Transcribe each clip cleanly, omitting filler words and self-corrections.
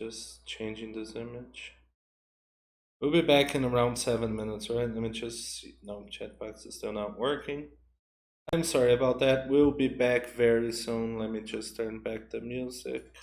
Just changing this image. We'll be back in around 7 minutes, right? Let me just see. No, chat box is still not working. I'm sorry about that. We'll be back very soon. Let me just turn back the music.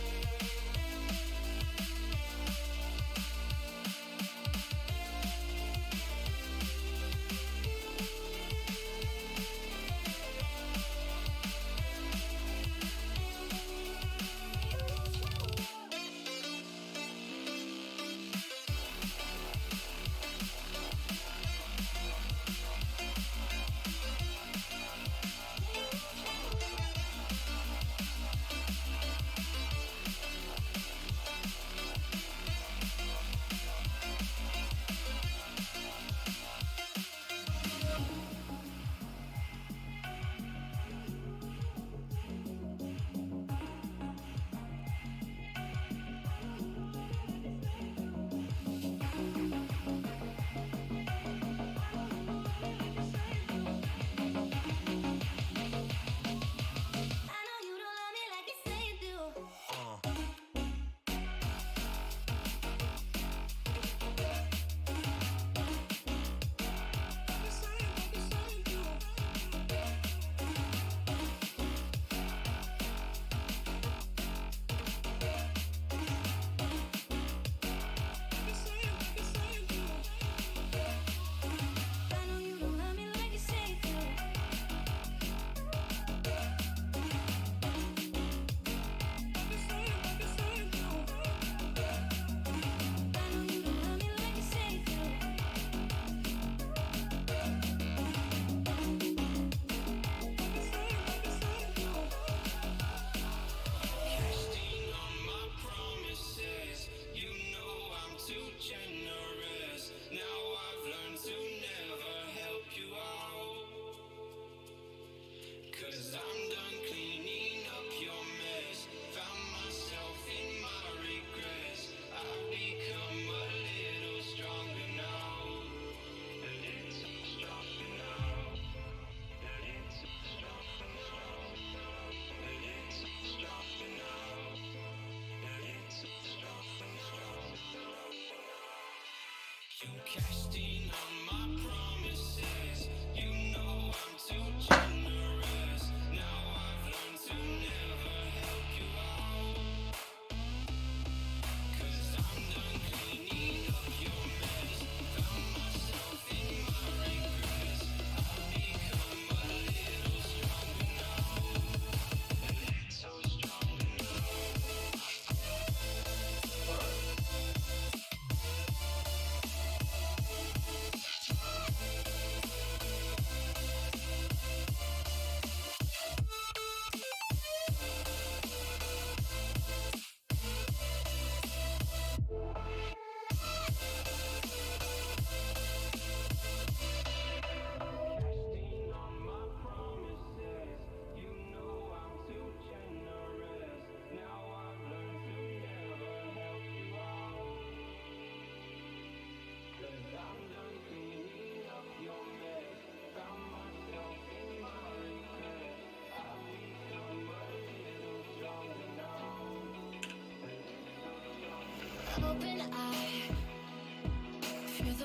Casting on my promises, you know I'm too generous. Now I've learned to never help you out. 'Cause I'm done cleaning up your mess. Found myself in my regrets. I've become a little stronger now. A little stronger now. Open eye, feel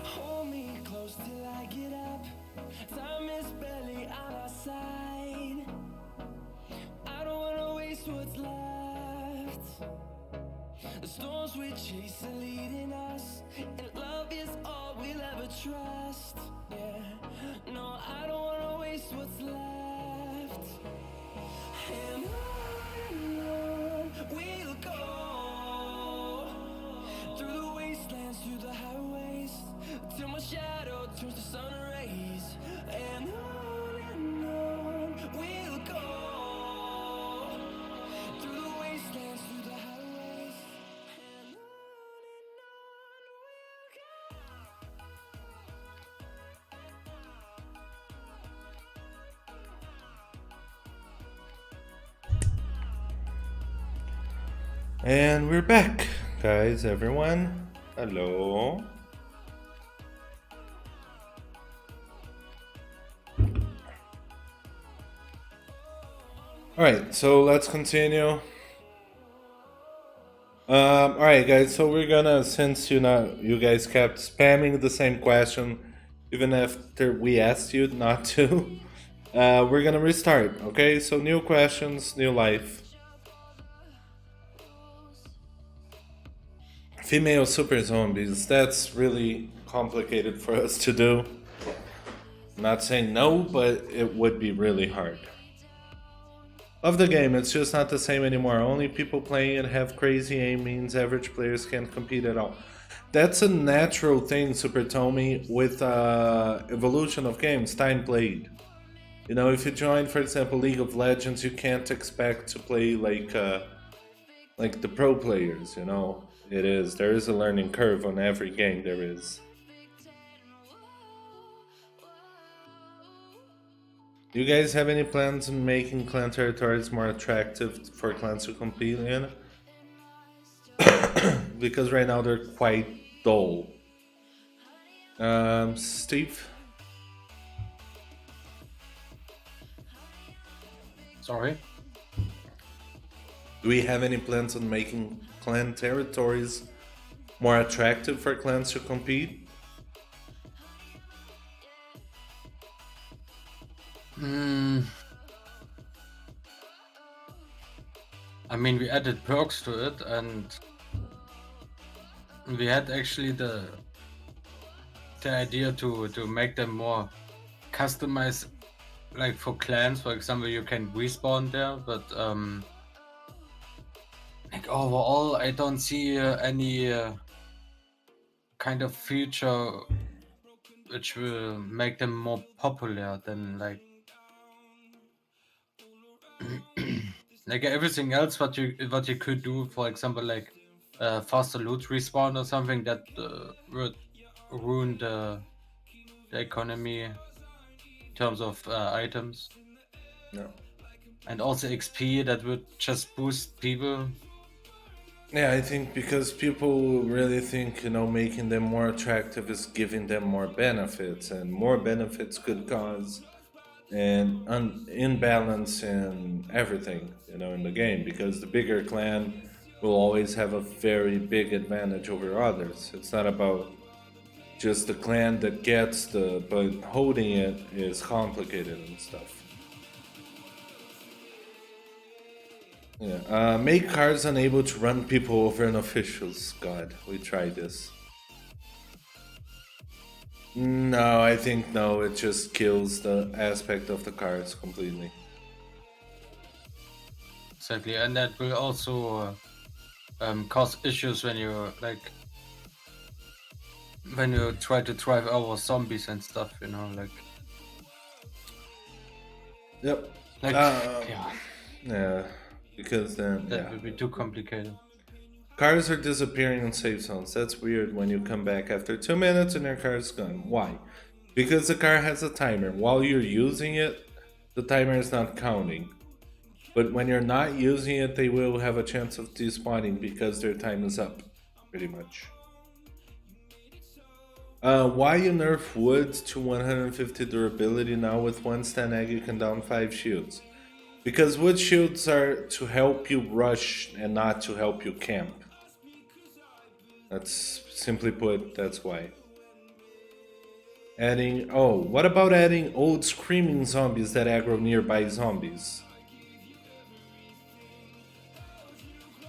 Hold me close till I get up. Time is barely on our side. I don't wanna waste what's left. The storms we chase are leading us, and love is all we'll ever trust. Yeah, no, I don't wanna waste what's left. And on we'll go, through the wastelands, through the highways, till my shadow turns to sun rays. And on we'll go, through the wastelands, through the highways. And on we'll go. And we're back, guys, everyone. Hello. Alright, so let's continue. Alright, guys, so we're gonna, since you guys kept spamming the same question, even after we asked you not to, we're gonna restart, okay? So, new questions, new life. Female super zombies, that's really complicated for us to do. I'm not saying no, but it would be really hard. Love the game, it's just not the same anymore. Only people playing it have crazy aim means average players can't compete at all. That's a natural thing, Super Tommy, with evolution of games, time played. You know, if you join, for example, League of Legends, you can't expect to play like the pro players, you know. There is a learning curve on every game, there is. Do you guys have any plans on making clan territories more attractive for clans to compete in? Because right now they're quite dull. Steve? Sorry? Do we have any plans on making clan territories more attractive for clans to compete? I mean, we added perks to it, and we had actually the idea to make them more customized, like for clans. For example, you can respawn there, but like overall, I don't see any kind of feature which will make them more popular than like like everything else what you could do. For example, like faster loot respawn or something that would ruin the the economy in terms of items, No. and also XP that would just boost people. Yeah, I think because people really think, making them more attractive is giving them more benefits, and more benefits could cause an imbalance in everything, in the game, because the bigger clan will always have a very big advantage over others. It's not about just the clan that gets but holding it is complicated and stuff. Yeah. Make cars unable to run people over in officials. God, we tried this. No, I think no. It just kills the aspect of the cars completely. Exactly, and that will also cause issues when you try to drive over zombies and stuff. Yep. Like Um, yeah, yeah, because then that yeah, will be too complicated. cars are disappearing in safe zones. That's weird. When you come back after 2 minutes and your car's gone. Why? Because the car has a timer. While you're using it, the timer is not counting. But when you're not using it, they will have a chance of despawning because their time is up, pretty much. Why you nerf Woods to 150 durability now with one stun egg you can down 5 shields? Because Wood shields are to help you rush and not to help you camp. That's simply put, that's why. What about adding old screaming zombies that aggro nearby zombies?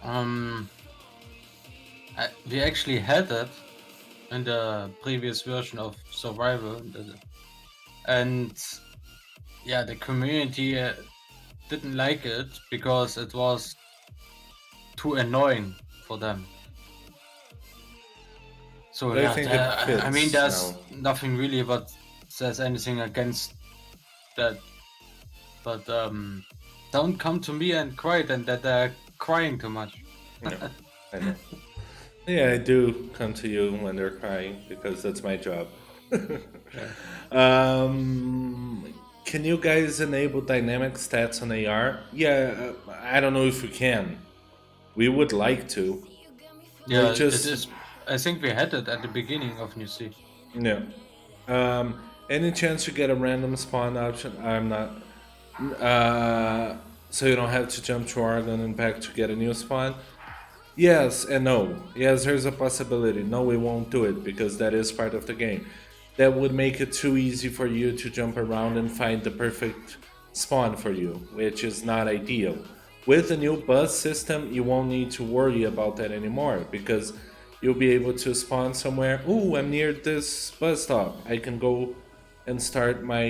Um, we actually had that in the previous version of Survival, and yeah, the community didn't like it because it was too annoying for them. So But I yeah, think it I mean, fits there's now. nothing really that says anything against that. But don't come to me and cry then that they're crying too much. Yeah, I know. Yeah, I do come to you when they're crying because that's my job. Yeah. Can you guys enable dynamic stats on AR? Yeah, I don't know if we can. We would like to. Yeah, Like it just is. I think we had it at the beginning of New Sea. no. Any chance you get a random spawn option? I'm not. So you don't have to jump to Argon and back to get a new spawn. Yes and no. Yes, there's a possibility. No, we won't do it because that is part of the game. That would make it too easy for you to jump around and find the perfect spawn for you, which is not ideal. With the new bus system, you won't need to worry about that anymore because you'll be able to spawn somewhere. Ooh, I'm near this bus stop. I can go and start my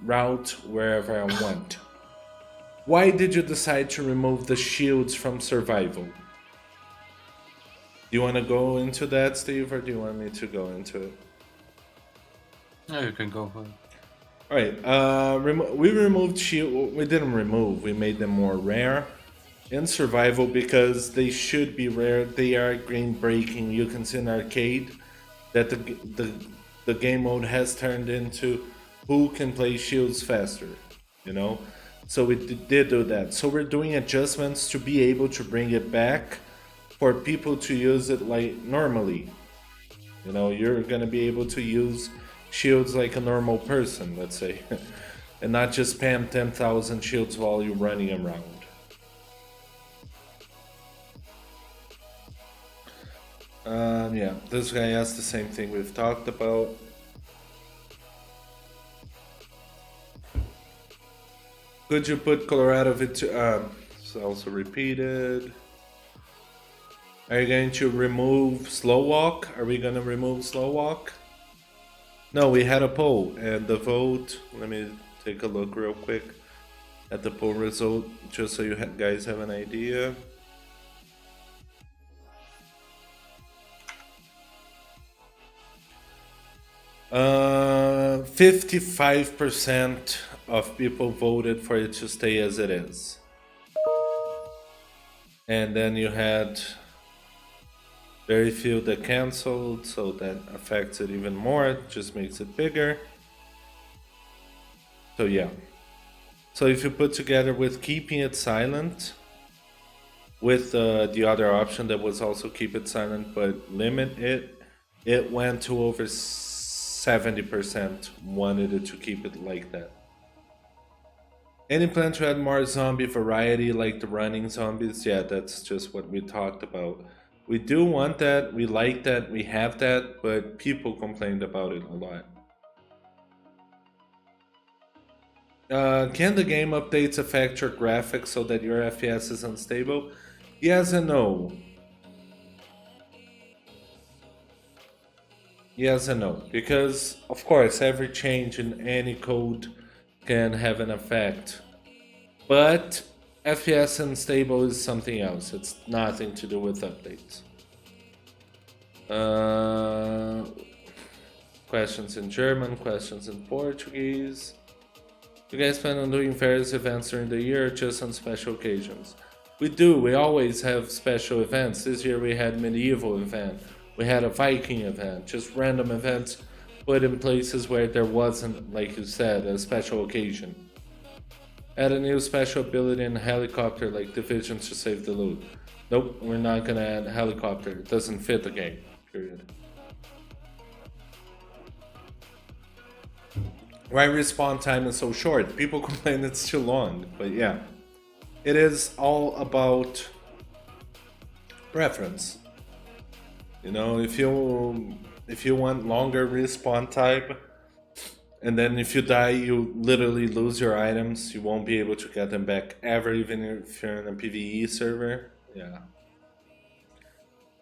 route wherever I want. Why did you decide to remove the shields from survival? Do you want to go into that, Steve, or do you want me to go into it? Yeah, you can go for it. All right. We removed shield. We didn't remove. We made them more rare in survival because they should be rare. They are game breaking. You can see in arcade that the game mode has turned into who can play shields faster. You know, so we did do that. So we're doing adjustments to be able to bring it back for people to use it like normally. You're gonna be able to use shields like a normal person, let's say, and not just spam 10,000 shields while you're running around. Yeah, this guy asked the same thing we've talked about. Could you put Colorado it's also repeated. Are you going to remove slow walk? Are we going to remove slow walk? No, we had a poll and the vote. Let me take a look real quick at the poll result just so you guys have an idea. 55% of people voted for it to stay as it is. And then you had Very few that canceled, so that affects it even more. It just makes it bigger. So yeah. So if you put together with keeping it silent, with the other option that was also keep it silent but limit it, it went to over 70% wanted it to keep it like that. Any plan to add more zombie variety like the running zombies? Yeah, that's just what we talked about. We do want that, we like that, we have that, but people complained about it a lot. Can the game updates affect your graphics so that your FPS is unstable? Yes and no. Yes and no. Because, of course, every change in any code can have an effect. But FPS unstable is something else. It's nothing to do with updates. Uh, questions in German, questions in Portuguese. You guys plan on doing various events during the year or just on special occasions? We do. We always have special events. This year we had medieval event. We had a Viking event. Just random events put in places where there wasn't, like you said, a special occasion. Add a new special ability in helicopter like divisions to save the loot. Nope, we're not gonna add helicopter. It doesn't fit the game. Period. Why respawn time is so short? People complain it's too long, but yeah. It is all about preference. You know, if you want longer respawn time, and then if you die, you literally lose your items. You won't be able to get them back ever, even if you're in a PvE server. Yeah.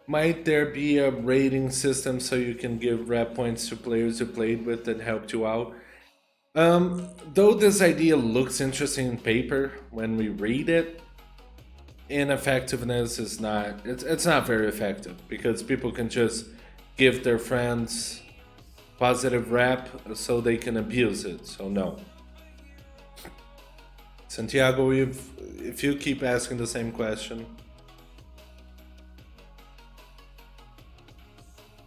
Might there be a rating system so you can give rep points to players you played with that helped you out? Though this idea looks interesting in paper, when we read it, ineffectiveness is not. It's not very effective because people can just give their friends positive rep so they can abuse it. So no. Santiago, if you keep asking the same question.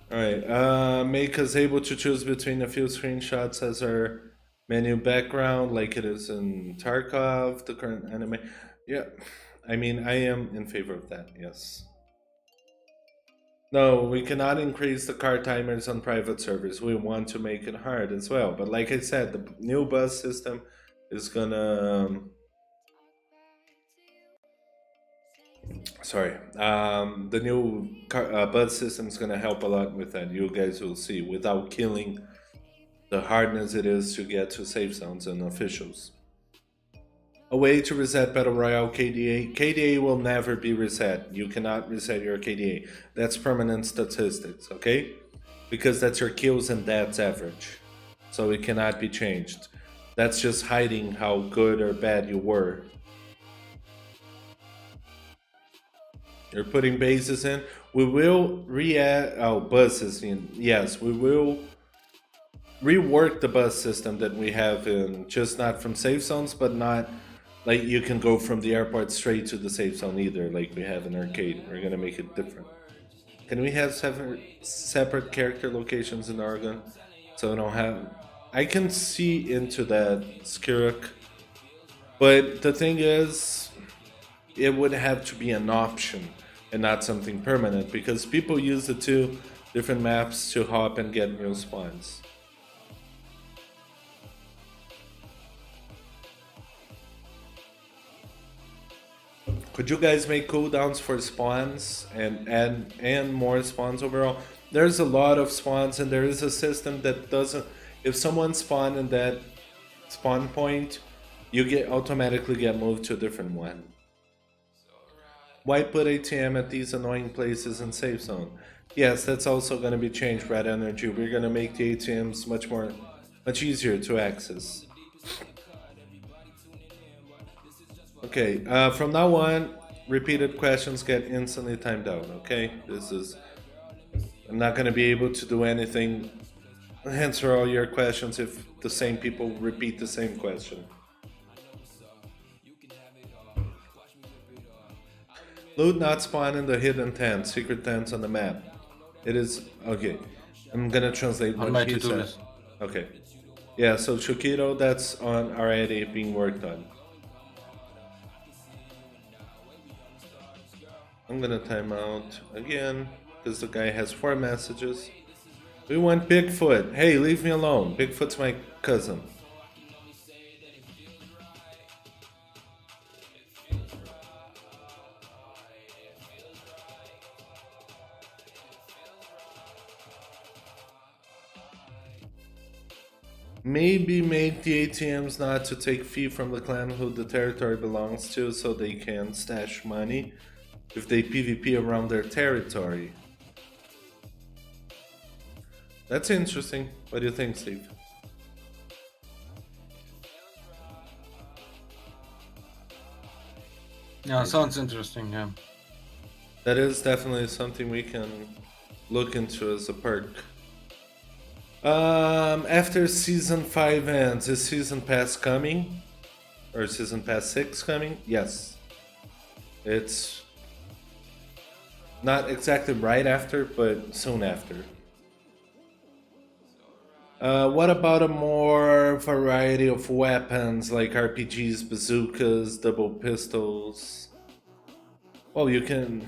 Alright, make us able to choose between a few screenshots as our menu background, like it is in Tarkov, the current anime. Yeah, I mean, I am in favor of that, yes. No, we cannot increase the car timers on private servers. We want to make it hard as well. But like I said, the new bus system is gonna. Sorry, the new bus system is gonna help a lot with that. You guys will see without killing the hardness it is to get to safe zones and officials. A way to reset Battle Royale KDA. KDA will never be reset. You cannot reset your KDA. That's permanent statistics, okay? Because that's your kills and deaths average. So it cannot be changed. That's just hiding how good or bad you were. You're putting bases in. We will re-add buses in. Yes, we will rework the bus system that we have in, just not from safe zones, but not like you can go from the airport straight to the safe zone either, like we have in arcade. We're gonna make it different. Can we have separate character locations in Oregon? So I don't have. I can see into that, Skiruk. But the thing is, it would have to be an option and not something permanent because people use the two different maps to hop and get new spawns. Could you guys make cooldowns for spawns and add and more spawns overall? There's a lot of spawns and there is a system that doesn't. If someone spawned in that spawn point, you get automatically get moved to a different one. Why put ATM at these annoying places in safe zone? Yes, that's also going to be changed, Red Energy. We're going to make the ATMs much easier to access. Okay, from now on, repeated questions get instantly timed out, okay? I'm not gonna be able to do anything, answer all your questions if the same people repeat the same question. Loot not spawn in the hidden tent, secret tents on the map. It is okay. I'm gonna translate On what my he to-do said. list. Okay. Yeah, so Chukito, that's on already being worked on. I'm gonna time out again because the guy has 4 messages. We want Bigfoot. Hey, leave me alone. Bigfoot's my cousin. Maybe make the ATMs not to take fee from the clan who the territory belongs to so they can stash money if they PvP around their territory. That's interesting. What do you think, Steve? Yeah, sounds interesting. Yeah. That is definitely something we can look into as a perk. After season 5 ends, is season pass coming? Or season pass 6 coming? Yes. It's not exactly right after, but soon after. What about a more variety of weapons like RPGs, bazookas, double pistols? Well, you can.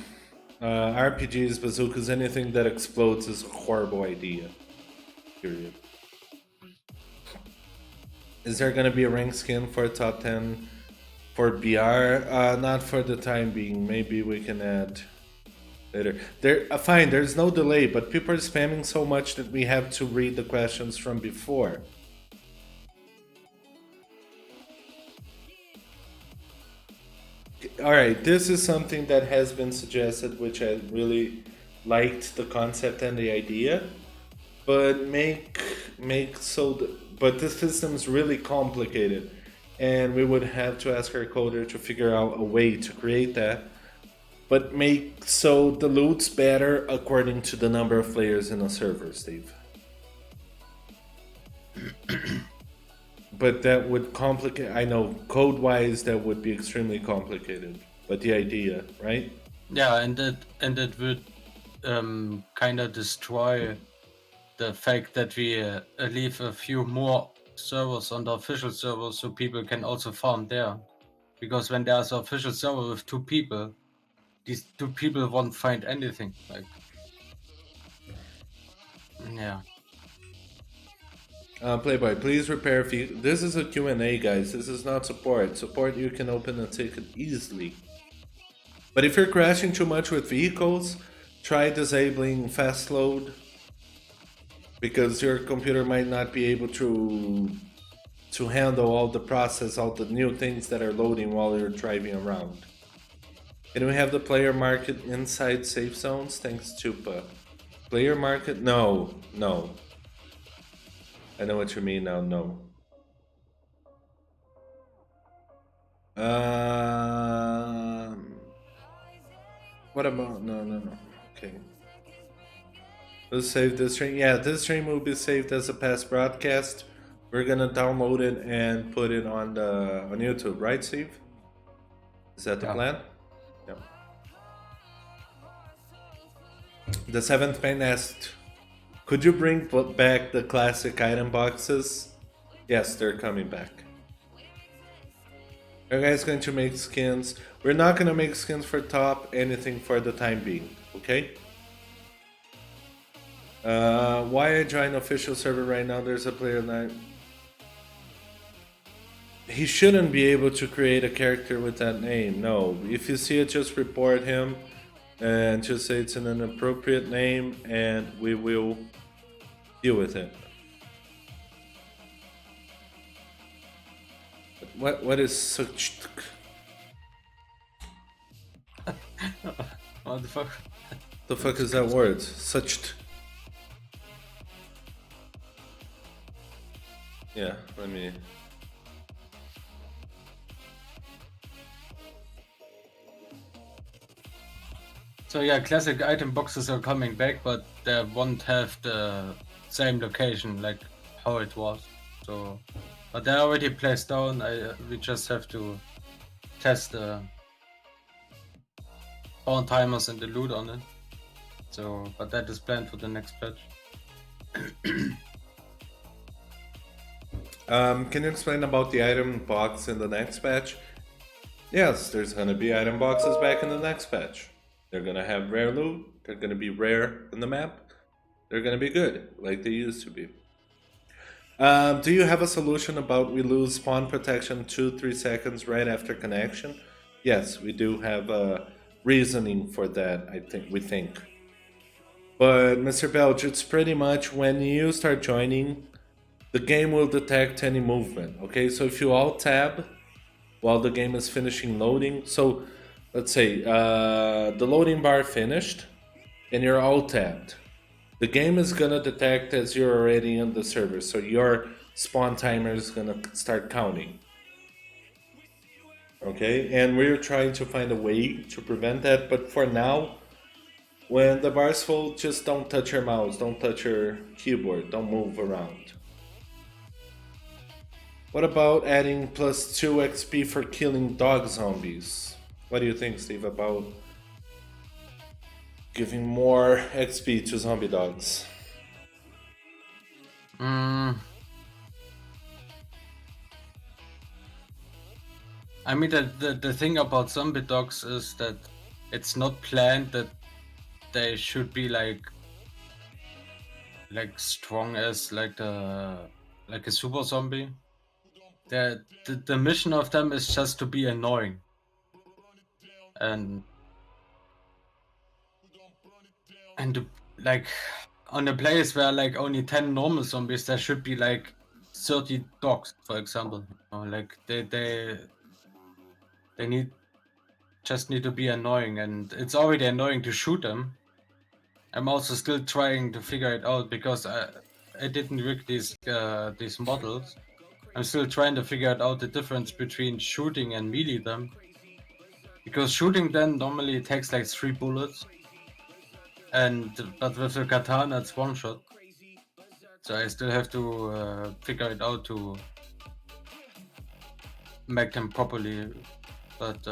RPGs, bazookas, anything that explodes is a horrible idea. Period. Is there gonna be a rank skin for top 10 for BR? Not for the time being. Maybe we can add later. Fine, there's no delay, but people are spamming so much that we have to read the questions from before. Alright, this is something that has been suggested, which I really liked the concept and the idea. But but the system's really complicated. And we would have to ask our coder to figure out a way to create that. But make so the loot's better according to the number of players in a server, Steve. But that would complicate. I know code wise that would be extremely complicated. But the idea, right? Yeah, and it would kind of destroy the fact that we leave a few more servers on the official server so people can also farm there. Because when there's an official server with 2 people, these 2 people won't find anything. Like, yeah. Playboy, please repair if you. This is a Q&A, guys. This is not support. Support, you can open a ticket easily. But if you're crashing too much with vehicles, try disabling fast load. Because your computer might not be able to handle all the process, all the new things that are loading while you're driving around. Can we have the player market inside safe zones? Thanks, Chupa. Player market? No. I know what you mean now, no. What about... No. Okay. Let's save this stream. Yeah, this stream will be saved as a past broadcast. We're gonna download it and put it on YouTube, right, Steve? Is that the plan? Yep. The 7th man asked, could you bring back the classic item boxes? Yes, they're coming back. Are you guys going to make skins? We're not gonna make skins for top anything for the time being, okay? Why I joined official server right now? There's a player that he shouldn't be able to create a character with that name. No, if you see it, just report him and just say it's an inappropriate name, and we will deal with it. What is such? What the fuck? The fuck is that word? Such. Yeah, let me. So yeah, classic item boxes are coming back, but they won't have the same location like how it was. So, but they're already placed down. We just have to test the spawn timers and the loot on it. So, but that is planned for the next patch. Can you explain about the item box in the next patch? Yes, there's gonna be item boxes back in the next patch. They're gonna have rare loot, they're gonna be rare in the map, they're gonna be good, like they used to be. Do you have a solution about we lose spawn protection 2-3 seconds right after connection? Yes, we do have a reasoning for that, we think. But Mr. Belch, it's pretty much when you start joining, the game will detect any movement. Okay, so if you alt tab while the game is finishing loading, so let's say the loading bar finished and you're alt tabbed, the game is gonna detect as you're already in the server, so your spawn timer is gonna start counting. Okay, and we're trying to find a way to prevent that, but for now, when the bar's full, just don't touch your mouse, don't touch your keyboard, don't move around. What about adding +2 XP for killing dog zombies? What do you think, Steve, about giving more XP to zombie dogs? I mean, the thing about zombie dogs is that it's not planned that they should be like strong as like a super zombie. The mission of them is just to be annoying, and like on a place where like only 10 normal zombies, there should be like 30 dogs, for example. Like they need to be annoying, and it's already annoying to shoot them. I'm also still trying to figure it out because I didn't rig these models. I'm still trying to figure out the difference between shooting and melee them. Because shooting them normally takes like 3 bullets, but with the katana it's 1 shot. So I still have to figure it out to make them properly. But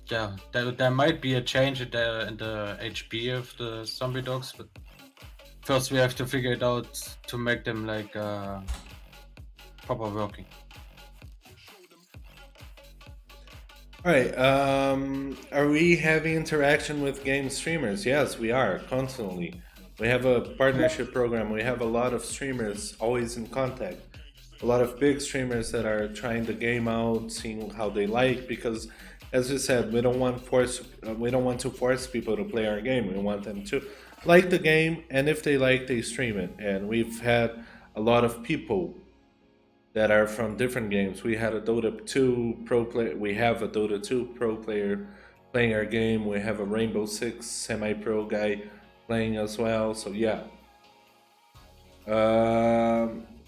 yeah, there might be a change in the HP of the zombie dogs, but first we have to figure it out to make them like proper working. Alright, are we having interaction with game streamers? Yes, we are, constantly. We have a partnership program, we have a lot of streamers always in contact. A lot of big streamers that are trying the game out, seeing how they like, because as we said, we don't want to force people to play our game. We want them to like the game, and if they like, they stream it. And we've had a lot of people that are from different games. We had a Dota 2 pro player. We have a Dota 2 pro player playing our game. We have a Rainbow Six semi-pro guy playing as well. So yeah.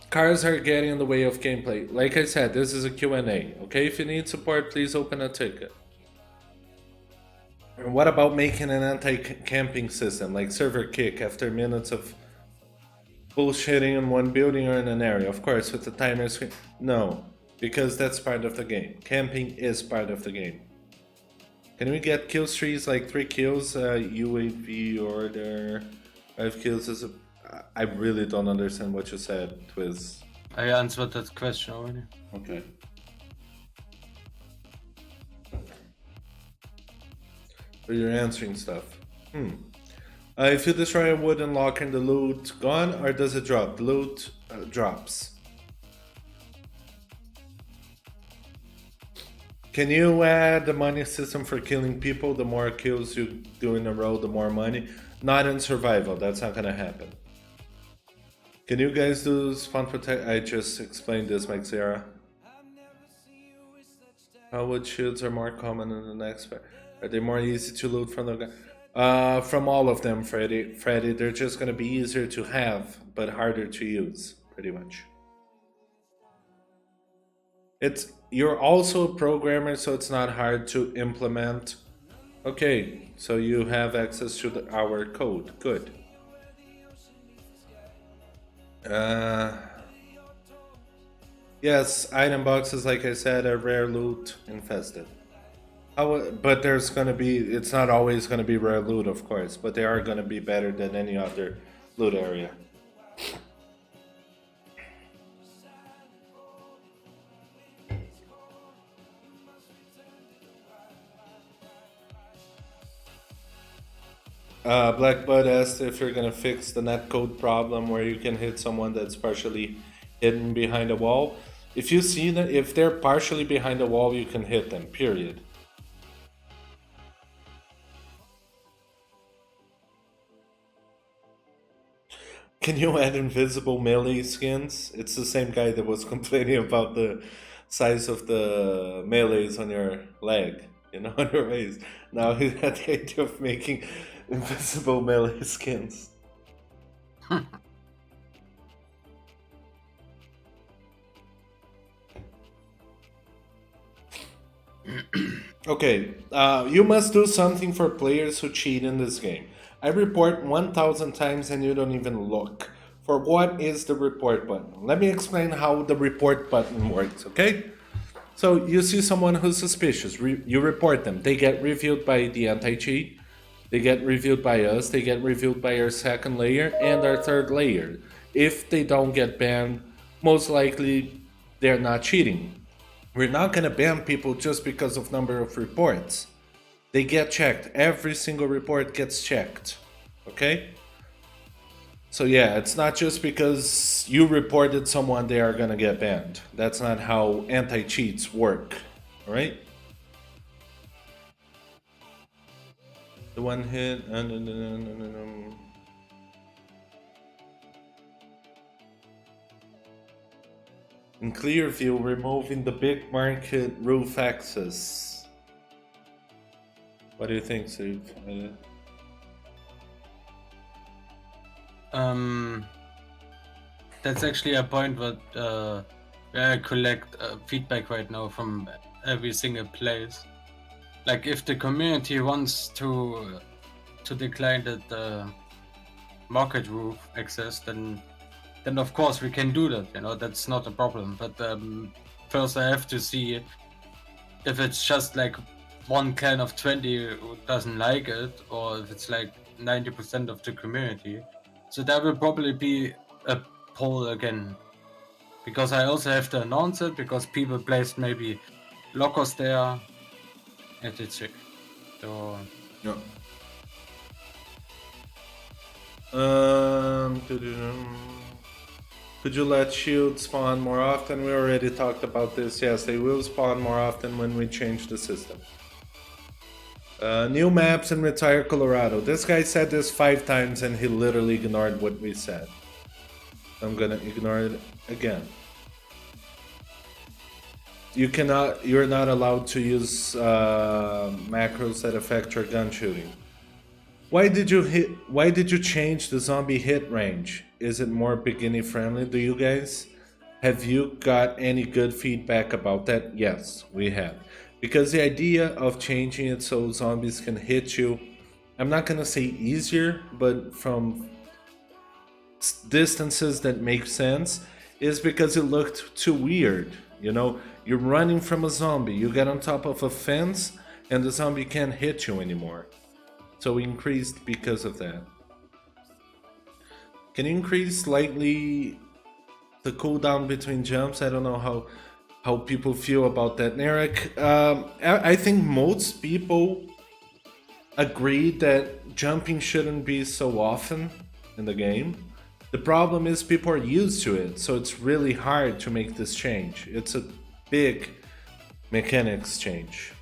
Cars are getting in the way of gameplay. Like I said, this is a Q&A. Okay, if you need support, please open a ticket. And what about making an anti-camping system, like server kick after minutes of bullshitting in one building or in an area? Of course, with the timer screen. No, because that's part of the game. Camping is part of the game. Can we get kill streaks like 3 kills, UAV order, 5 kills is a... I really don't understand what you said, Twiz. I answered that question already. Okay. So you're answering stuff. If you destroy a wooden locker and the loot gone, or does it drop? The loot drops. Can you add the money system for killing people? The more kills you do in a row, the more money. Not in survival, that's not gonna happen. Can you guys do spawn protect? I just explained this, Mike Zera. How wood shields are more common in the next pack? Are they more easy to loot from the guy? From all of them, Freddy. They're just gonna be easier to have, but harder to use, pretty much. You're also a programmer, so it's not hard to implement. Okay, so you have access to our code. Good. Yes, item boxes, like I said, are rare loot infested. But there's gonna be. It's not always gonna be rare loot, of course, but they are gonna be better than any other loot area. Blackbud asked if you're gonna fix the netcode problem where you can hit someone that's partially hidden behind a wall. If you see that, if they're partially behind a wall, you can hit them. Period. Can you add invisible melee skins? It's the same guy that was complaining about the size of the melees on your leg, on your waist. Now he had the idea of making invisible melee skins. Okay, you must do something for players who cheat in this game. I report 1,000 times and you don't even look. For what is the report button? Let me explain how the report button works, okay? So you see someone who's suspicious, you report them. They get reviewed by the anti-cheat, they get reviewed by us, they get reviewed by our second layer and our third layer. If they don't get banned, most likely they're not cheating. We're not gonna ban people just because of number of reports. They get checked. Every single report gets checked. Okay? So yeah, it's not just because you reported someone they are gonna get banned. That's not how anti-cheats work. Alright? The one hit in clear view, removing the big market roof access. What do you think, Steve? That's actually a point where I collect feedback right now from every single place. Like if the community wants to decline that market roof access, then of course we can do that. That's not a problem. But first I have to see if it's just like one can of 20 who doesn't like it, or if it's like 90% of the community. So there will probably be a poll again, because I also have to announce it, because people placed maybe lockers there, etc. So yeah. Could you let shields spawn more often? We already talked about this. Yes, they will spawn more often when we change the system. New maps in Retire Colorado. This guy said this 5 times and he literally ignored what we said. I'm gonna ignore it again. You're not allowed to use macros that affect your gun shooting. Why did you change the zombie hit range? Is it more beginner friendly? Do you guys? Have you got any good feedback about that? Yes, we have. Because the idea of changing it so zombies can hit you, I'm not gonna say easier, but from distances that make sense, is because it looked too weird. You're running from a zombie, you get on top of a fence, and the zombie can't hit you anymore. So we increased because of that. Can you increase slightly the cooldown between jumps? I don't know how people feel about that. Eric, I think most people agree that jumping shouldn't be so often in the game. The problem is people are used to it, so it's really hard to make this change. It's a big mechanics change.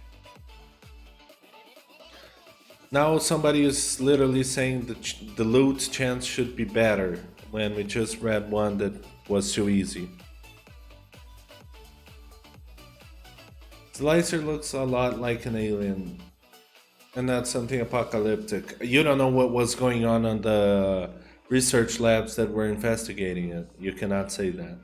Now somebody is literally saying that the loot chance should be better when we just read one that was too easy. Slicer looks a lot like an alien, and that's something apocalyptic. You don't know what was going on the research labs that were investigating it. You cannot say that.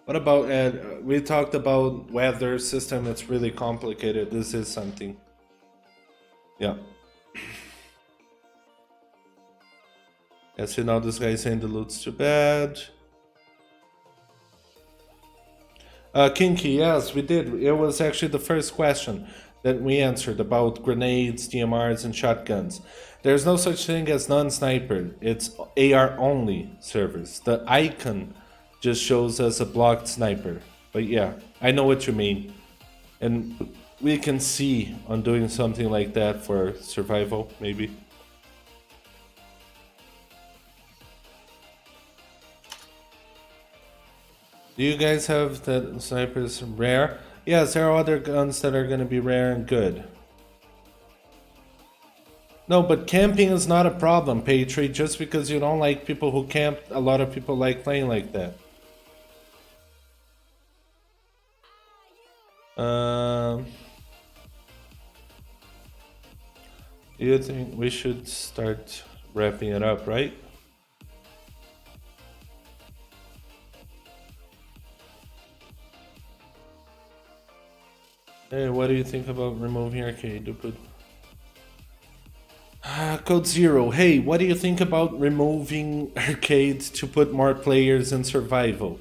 What about Ed? We talked about weather system. It's really complicated. This is something. Yeah. Yes, this guy saying the loot's too bad. Kinky, yes, we did. It was actually the first question. that we answered about grenades, DMRs, and shotguns. There's no such thing as non-sniper. It's AR only servers. The icon just shows us a blocked sniper. But yeah, I know what you mean. And we can see on doing something like that for survival, maybe. Do you guys have the snipers rare? Yes, there are other guns that are going to be rare and good. No, but camping is not a problem, Patri. Just because you don't like people who camp, a lot of people like playing like that. You think we should start wrapping it up, right? Hey, what do you think about removing arcade to put... Code Zero, hey, what do you think about removing arcade to put more players in survival?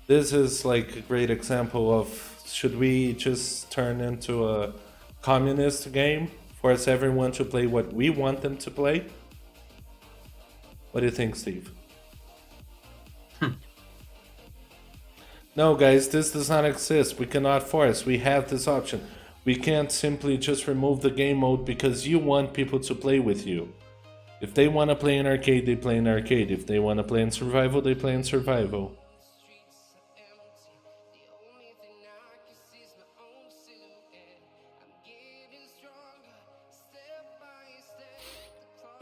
This is like a great example of should we just turn into a communist game? Force everyone to play what we want them to play? What do you think, Steve? No, guys, this does not exist. We cannot force. We have this option. We can't simply just remove the game mode because you want people to play with you. If they want to play in arcade, they play in arcade. If they want to play in survival, they play in survival.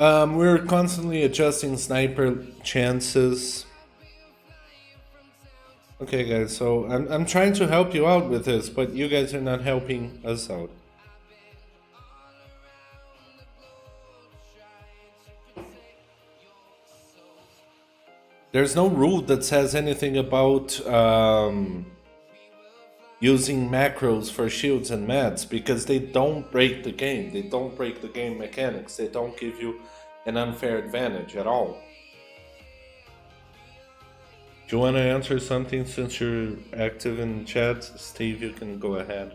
We're constantly adjusting sniper chances. Okay, guys, so I'm trying to help you out with this, but you guys are not helping us out. There's no rule that says anything about using macros for shields and mats because they don't break the game. They don't break the game mechanics. They don't give you an unfair advantage at all. Do you want to answer something since you're active in chat? Steve, you can go ahead.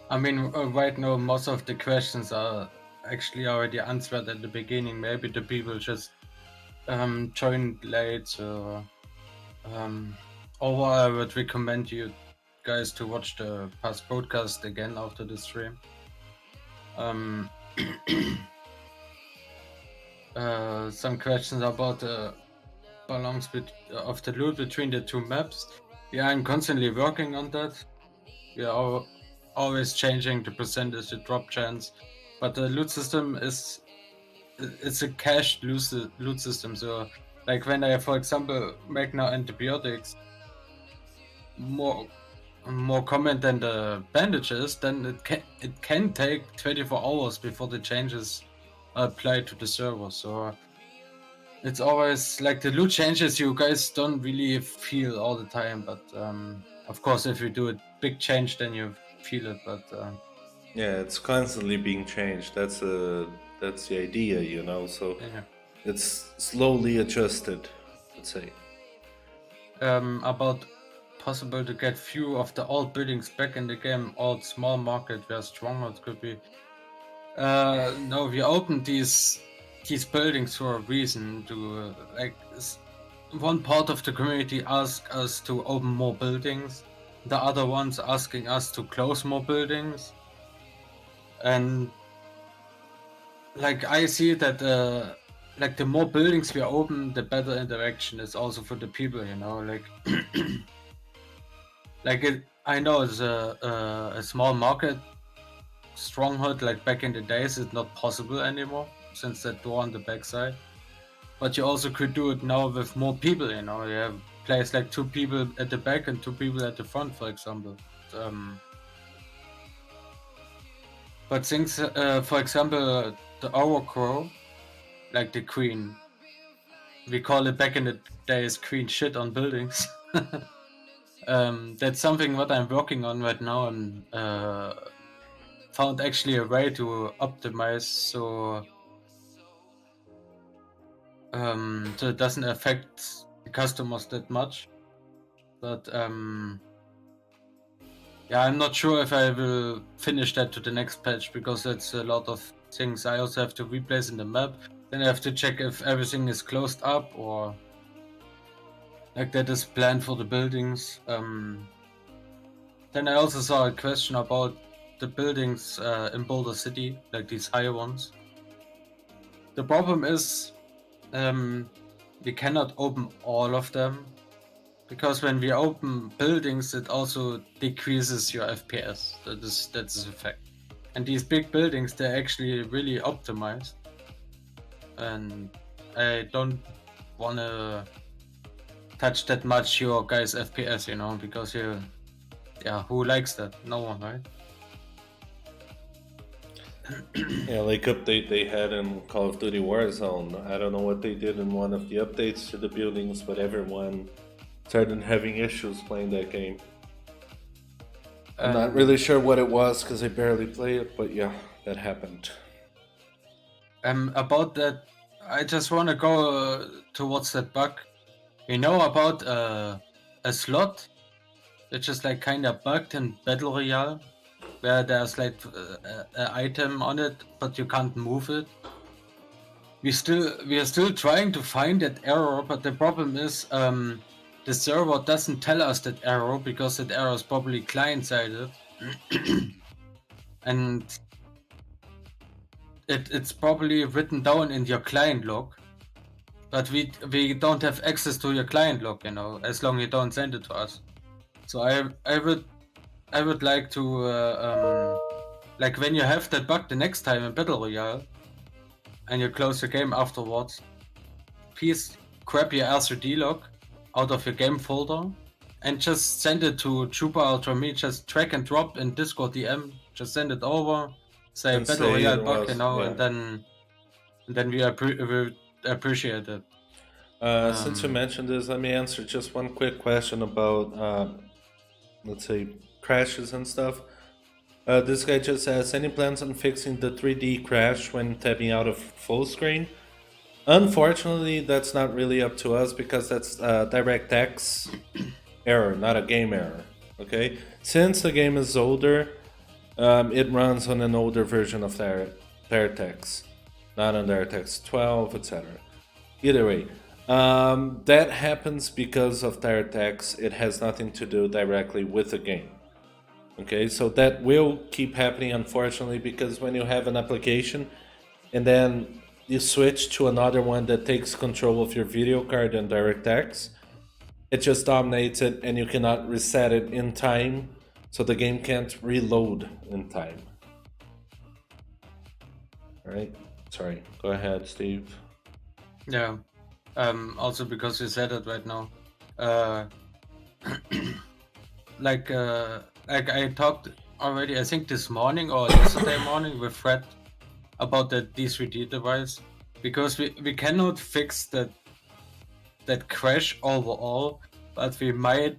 I mean, right now, most of the questions are actually already answered at the beginning. Maybe the people just joined late, so overall, I would recommend you guys to watch the past podcast again after the stream. Some questions about the balance of the loot between the two maps. Yeah, I'm constantly working on that. We are always changing the percentage, the drop chance, but the loot system it's a cached loot system. So, like when I, for example, make now antibiotics more common than the bandages, then it can take 24 hours before the changes are applied to the server. So it's always like the loot changes you guys don't really feel all the time, but of course if you do a big change then you feel it. But yeah, it's constantly being changed. That's the idea, you know. So yeah. it's slowly adjusted, let's say. About possible to get few of the old buildings back in the game, old small market where stronghold could be. No, we opened these buildings for a reason to one part of the community asked us to open more buildings, the other ones asking us to close more buildings, and like I see that like the more buildings we open, the better interaction is also for the people, you know, like I know it's a small market stronghold like back in the days is not possible anymore since that door on the backside. But you also could do it now with more people, you know. You have place like 2 people at the back and 2 people at the front, for example. But things, for example, the Overcrow, like the queen, we call it back in the days queen shit on buildings. That's something what I'm working on right now and found actually a way to optimize so it doesn't affect the customers that much. But Yeah, I'm not sure if I will finish that to the next patch because that's a lot of things I also have to replace in the map. Then I have to check if everything is closed up or like that is planned for the buildings. Then I also saw a question about the buildings in Boulder City, like these high ones. The problem is we cannot open all of them because when we open buildings, it also decreases your FPS. That's a fact. And these big buildings, they're actually really optimized. And I don't want to touch that much your guys' FPS, you know, because yeah, who likes that? No one, right? Yeah, like update they had in Call of Duty Warzone. I don't know what they did in one of the updates to the buildings, but everyone started having issues playing that game. I'm not really sure what it was because I barely play it, but yeah, that happened. About that, I just want to go towards that bug. You know about a slot which is like kind of bugged in Battle Royale, where there's like an item on it, but you can't move it. We are still trying to find that error, but the problem is the server doesn't tell us that error because that error is probably client-sided, and it's probably written down in your client log. But we don't have access to your client log, you know, as long as you don't send it to us. So I would like to like when you have that bug the next time in Battle Royale and you close the game afterwards, please grab your R3D log out of your game folder and just send it to Chupa Ultra Me. Just drag and drop in Discord DM. Just send it over. Say And Battle say Royale it bug, you was, know, yeah. and then we appreciate it. Since you mentioned this, let me answer just one quick question about, let's say, crashes and stuff. This guy just asks, any plans on fixing the 3D crash when tapping out of full screen? Unfortunately, that's not really up to us because that's DirectX error, not a game error. Okay, since the game is older, it runs on an older version of DirectX, not on DirectX 12, etc. Either way, that happens because of DirectX. It has nothing to do directly with the game. Okay, so that will keep happening, unfortunately, because when you have an application and then you switch to another one that takes control of your video card and DirectX, it just dominates it and you cannot reset it in time, so the game can't reload in time. Alright, sorry, go ahead, Steve. Yeah. Also because you said it right now. Like I talked already, I think this morning or yesterday morning with Fred about the D3D device, because we cannot fix that crash overall, but we might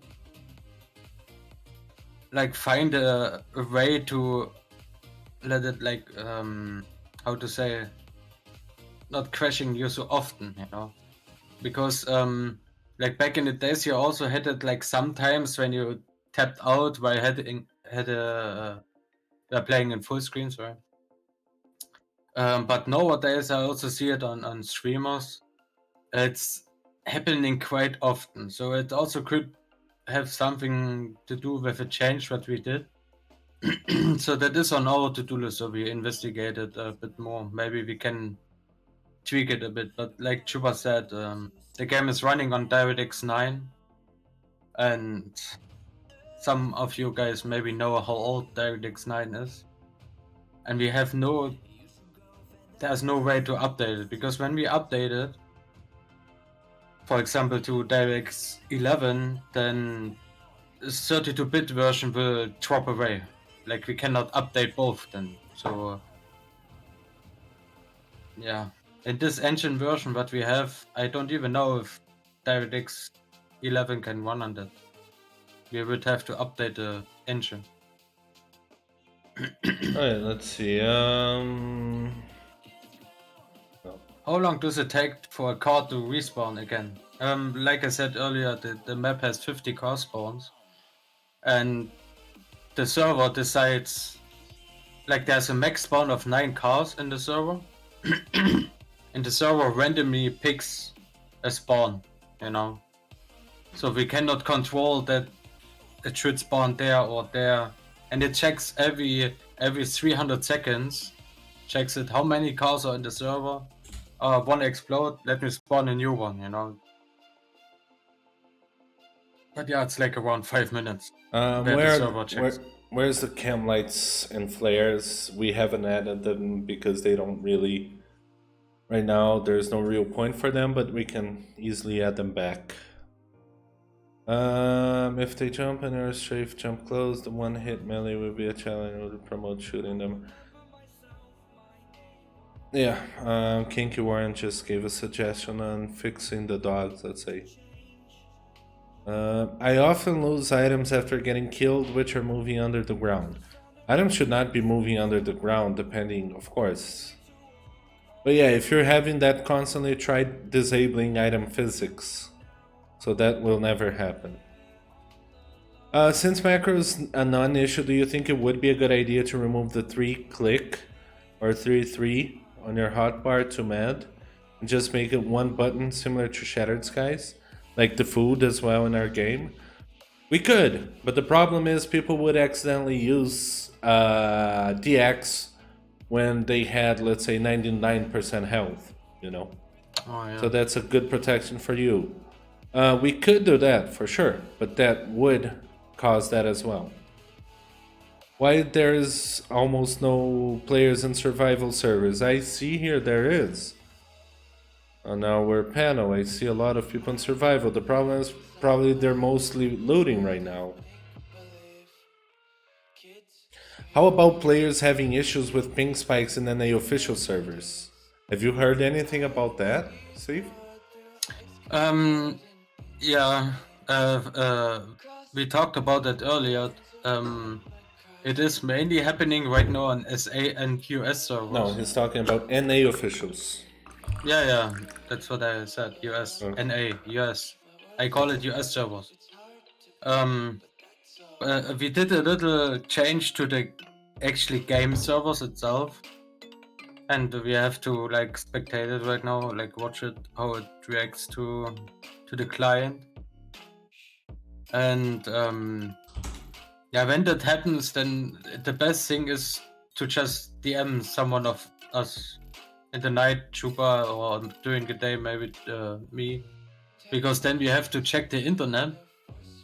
like find a way to let it like how to say, not crashing you so often, you know, because like back in the days you also had it like sometimes when you tapped out while were playing in full screens, right? But nowadays I also see it on streamers. It's happening quite often, so it also could have something to do with a change that we did. So that is on our to-do list, so we investigate it a bit more. Maybe we can tweak it a bit, but like Chuba said, the game is running on DirectX 9, and some of you guys maybe know how old DirectX 9 is, and there's no way to update it, because when we update it, for example to DirectX 11, then the 32-bit version will drop away. Like we cannot update both then. So yeah, in this engine version that we have, I don't even know if DirectX 11 can run on that. We would have to update the engine. Alright, let's see. How long does it take for a car to respawn again? Like I said earlier, the map has 50 car spawns, and the server decides, like there's a max spawn of 9 cars in the server, and the server randomly picks a spawn, you know. So we cannot control that it should spawn there or there, and it checks every 300 seconds, checks it how many cars are in the server. One explode, let me spawn a new one, you know. But yeah, it's like around 5 minutes. Where's the cam lights and flares? We haven't added them because they don't really. Right now, there's no real point for them, but we can easily add them back. If they jump and are strafe jump close, the one hit melee will be a challenge to promote shooting them. Yeah, Kinky Warren just gave a suggestion on fixing the dogs, let's say. I often lose items after getting killed, which are moving under the ground. Items should not be moving under the ground, depending, of course. But yeah, if you're having that constantly, try disabling item physics. So that will never happen. Since macro is a non-issue, do you think it would be a good idea to remove the 3-click or 3-3 on your hotbar to med and just make it one button similar to Shattered Skies? Like the food as well in our game? We could, but the problem is people would accidentally use DX when they had, let's say, 99% health, you know? Oh, yeah. So that's a good protection for you. We could do that for sure, but that would cause that as well. Why there's almost no players in survival servers? I see here there is. On our panel, I see a lot of people in survival. The problem is probably they're mostly looting right now. How about players having issues with ping spikes in NA official servers? Have you heard anything about that, Steve? Yeah, we talked about that earlier. It is mainly happening right now on SA and QS servers. No, he's talking about NA officials. Yeah, that's what I said. US, Okay. NA, US. I call it US servers. We did a little change to the actually game servers itself, and we have to like spectate it right now, like watch it, how it reacts to the client. And yeah, when that happens, then the best thing is to just DM someone of us in the night, Chupa, or during the day, maybe me, because then we have to check the internet,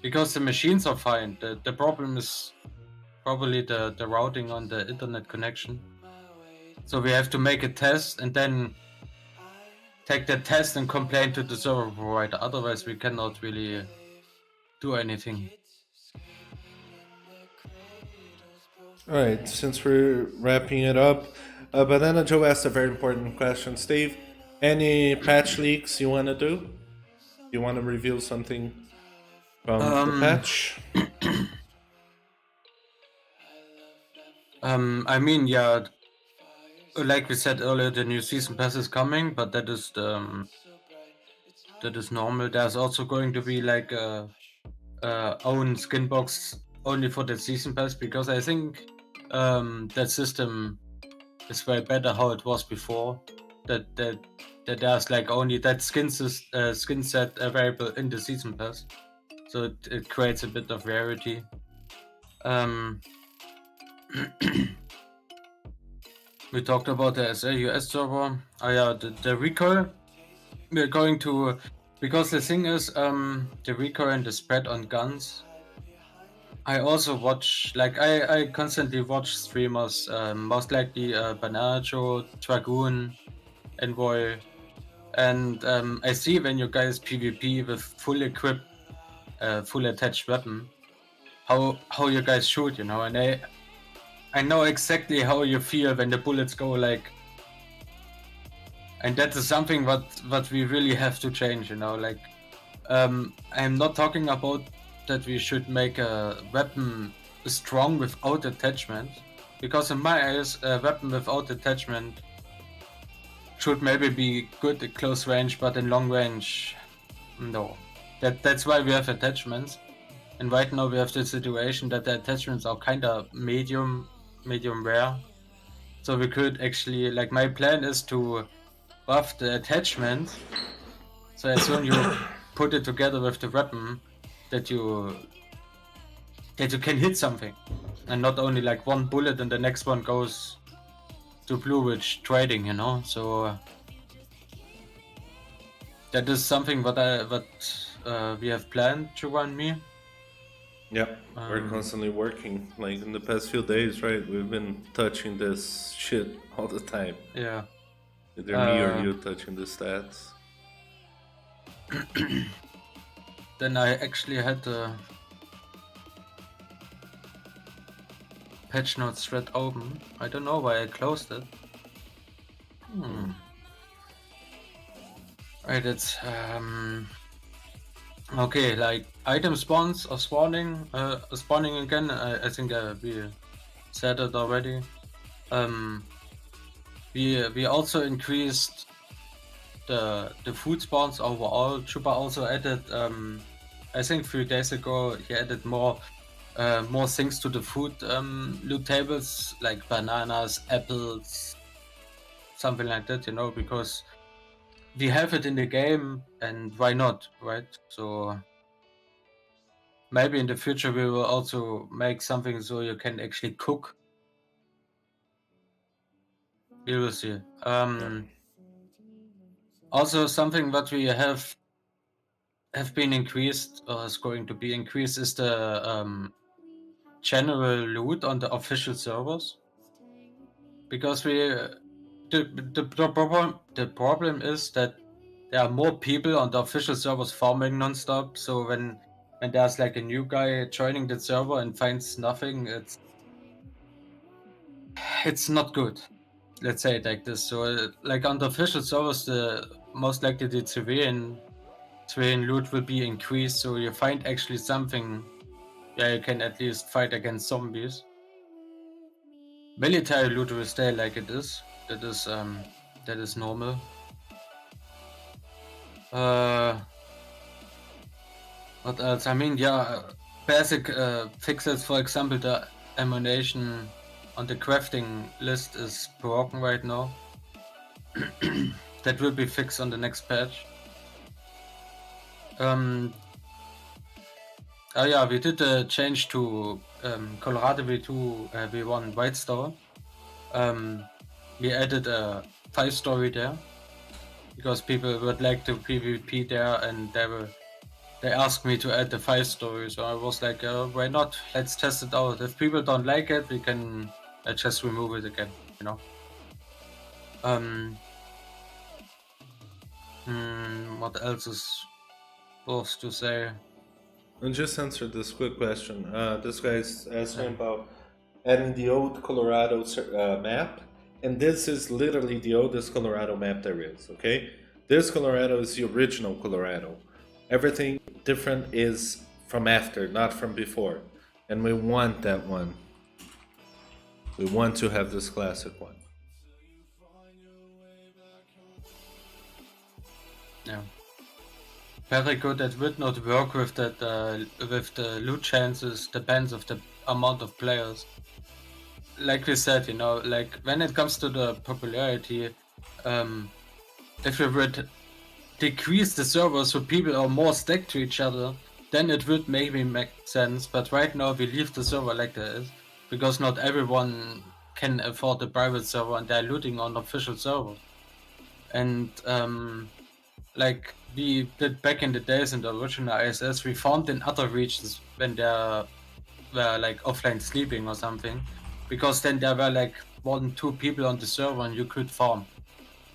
because the machines are fine. The problem is probably the routing on the internet connection. So we have to make a test and then take that test and complain to the server provider. Otherwise, we cannot really do anything. Alright, since we're wrapping it up, Banana Joe asked a very important question. Steve, any patch leaks you want to do? You want to reveal something from the patch? I mean, yeah, like we said earlier, the new season pass is coming, but that is normal. There's also going to be like a own skin box only for the season pass, because I think that system is way better how it was before. That there's like only that skin set available in the season pass, so it creates a bit of rarity. We talked about the SA US server. Oh yeah, the recoil. We're going to, because the thing is, the recoil and the spread on guns. I also watch, like I constantly watch streamers, most likely Banana Joe, Dragoon, Envoy, and I see when you guys PvP with full equipped, full attached weapon, how you guys shoot, you know, and I know exactly how you feel when the bullets go like, and that is something what we really have to change, you know, like, I'm not talking about that we should make a weapon strong without attachment, because in my eyes, a weapon without attachment should maybe be good at close range, but in long range, no. That's why we have attachments. And right now we have the situation that the attachments are kind of medium rare. So we could actually, like, my plan is to buff the attachment. So as soon you put it together with the weapon, that you can hit something, and not only like one bullet and the next one goes to Blue Ridge trading, you know. So that is something what we have planned, Chuba and me. Yeah, we're constantly working. Like in the past few days, right? We've been touching this shit all the time. Yeah. Either me or you touching the stats. Then I actually had the patch notes thread open. I don't know why I closed it. Right, it's okay. Like item spawns are spawning again. I think we said it already. We also increased the food spawns overall. Chupa also added I think 3 days ago he added more things to the food loot tables, like bananas, apples, something like that, you know, because we have it in the game and why not, right? So maybe in the future we will also make something so you can actually cook. We will see. Also something that we have been increased, or is going to be increased, is the general loot on the official servers, because the problem is that there are more people on the official servers farming non-stop. So when there's like a new guy joining the server and finds nothing, it's not good. Let's say it like this. So like on the official servers, the most likely the civilian loot will be increased. So you find actually something. Yeah, you can at least fight against zombies. Military loot will stay like it is. That is normal. What else? I mean, yeah, basic fixes. For example, the ammunition on the crafting list is broken right now. That will be fixed on the next patch. Oh yeah, we did a change to Colorado V2 V1 White Star. We added a 5-story there because people would like to PvP there, and they asked me to add the 5-story. So I was like, why not? Let's test it out. If people don't like it, we can just remove it again, you know. What else is worth to say? And just answer this quick question. This guy's asking about adding the old Colorado map, and this is literally the oldest Colorado map there is. Okay, this Colorado is the original Colorado. Everything different is from after, not from before, and we want that one. We want to have this classic one. Yeah. Very good. That would not work with that with the loot chances. Depends of the amount of players. Like we said, you know, like when it comes to the popularity, if we would decrease the servers so people are more stacked to each other, then it would maybe make sense. But right now we leave the server like that is, because not everyone can afford a private server and they're looting on official servers. And like we did back in the days in the original ISS, we found in other regions when there were like offline sleeping or something, because then there were like 1-2 people on the server and you could farm.